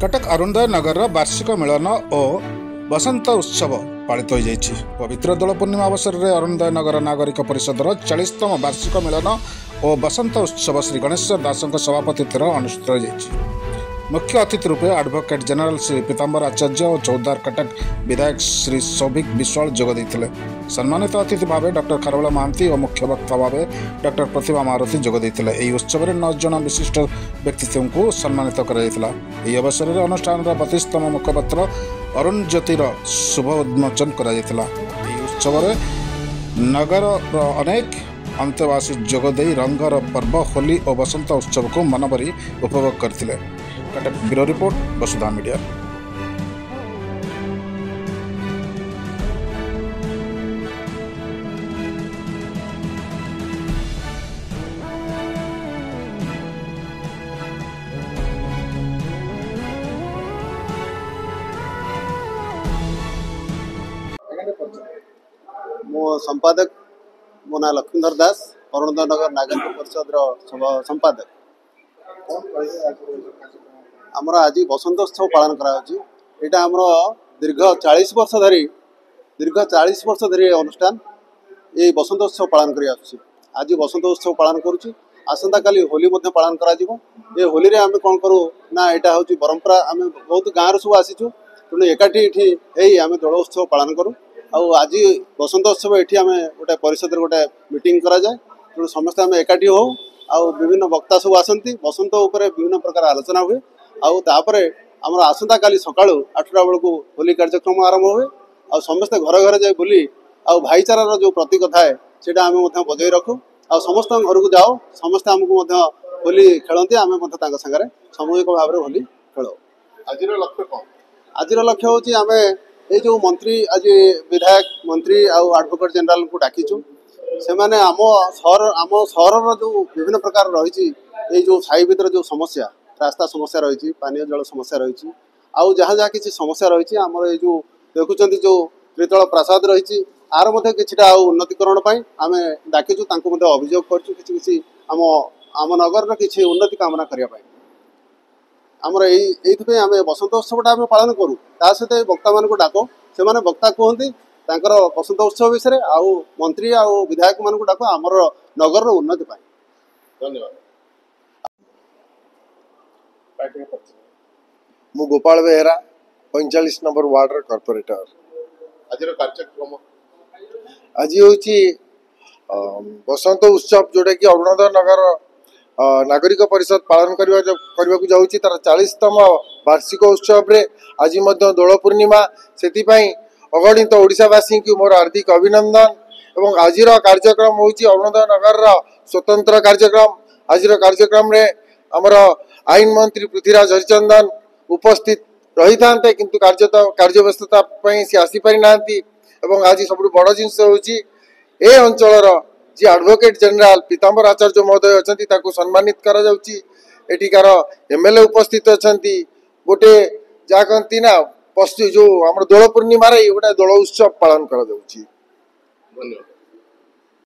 कटक अरुणोदय नगर वार्षिक मिलन और बसंत उत्सव पालित हो जाइछि। पवित्र दोल पूर्णिमा अवसर में अरुणोदय नगर नागरिक परिषदर 40तम वार्षिक मिलन और बसंत उत्सव श्री गणेश दास सभापतित्व अनुष्ठित हो जाइछि। मुख्य अतिथि रूपे एडवोकेट जनरल श्री पीताम्बर आचार्य और चौदार कटक विधायक श्री सौभिक विश्वाल जोग देते। सम्मानित अतिथि भाव डॉक्टर खारवेल महांती और मुख्य वक्ता भाव डॉक्टर प्रतिभा महारथी जोग देते। यह उत्सव में 9 जन विशिष्ट व्यक्तित्व को सम्मानित कर अवसर में अनुष्ठान 32तम मुखपत्र अरुण ज्योतिर शुभ उन्मोचन कर उत्सव में नगर अनेक अंतवासी जोगदे रंगर पर्व होली और बसंत उत्सव को मनभरी उपभोग करते। कटक ब्यूरो रिपोर्ट वसुधा मीडिया। मो संपादक मो ना लक्ष्मीधर दास अरुणोदय नगर नागरिक परिषद संपादक। आमर आज बसंतोत्सव पालन करा आमर दीर्घ 40 वर्ष धरी अनुष्ठान ये बसंतोत्सव पालन कर आज बसंतोत्सव पालन करुँ। आसंता काली होली पालन करा ये होली रे आम कौन करूँ ना यहाँ हूँ परंपरा। आम बहुत गाँव सब आसीचु तेणु एकाठी आम दोल उत्सव पालन करूँ। आज बसंतोत्सव ये आम गोटे परिषद गोटे मीटिंग करा जाए तेणु समस्ते आम एकाठी हो विभिन्न वक्ता सब आसती बसंत उपर विभिन्न प्रकार आलोचना हुए आमर आसंता काली सका 8टा बेलू होली कार्यक्रम आरंभ हुए आ समस्ते घर घर जाए बुली भाईचारार जो प्रतीक थाए से आम बजाय रखू आ समस्त घर को जाओ समस्ते आमको होली खेलती आम सागर सामूहिक भाव में होली खेल। आज लक्ष्य कौन? आज लक्ष्य हूँ आम ये जो मंत्री आज विधायक मंत्री आउ एडवोकेट जनरल को डाकीचु से माने आम सहर जो विभिन्न प्रकार रही जो साई भीतर जो समस्या रास्ता समस्या रही पानीय जल समस्या रही आउ जहाँ जहाँ किसी समस्या रही आमर ये जो देखुं जो त्रितल प्रासाद रही आर किछिटा उन्नतिकरण आम डाकीचु अभियोग कर आम नगर किसी उन्नति कामना करने आमर ये आम बसंतोत्सवटा आम पालन करूँ ता सहित वक्ता मान डाक से वक्ता कहते बसंत उत्सव विषय आउ मंत्री आउ विधायक मान डाक आमर नगर उन्नति। धन्यवाद। मु Gopal Behera 45 number ward corporator. आज कार्यक्रम आज हूँ बसंत उत्सव जोटा कि अरुणोदय नगर नागरिक परिषद पालन करने जाऊँगी तार 40तम वार्षिक उत्सव रे आज दोल पूर्णिमा से अगणित ओडिशावासी की मोर हार्दिक अभिनंदन। एवं आज कार्यक्रम हूँ अरुणोदय नगर स्वतंत्र कार्यक्रम। आज कार्यक्रम रे आमर आईन मंत्री पृथ्वीराज हरिचंदन उपस्थित रही था किंतु कार्य व्यस्तता सी आसीपारी ना। आज सब बड़ जिनस हूँ ए अंचल जी एडवोकेट जनरल पीताम्बर आचार्य महोदय अच्छा सम्मानित करा एठिकार एमएलए उपस्थित अच्छा गोटे जहाँ कहती ना पश्चिम जो आम दोल पूर्णिम गोटे दोल उत्सव पालन करा। धन्यवाद।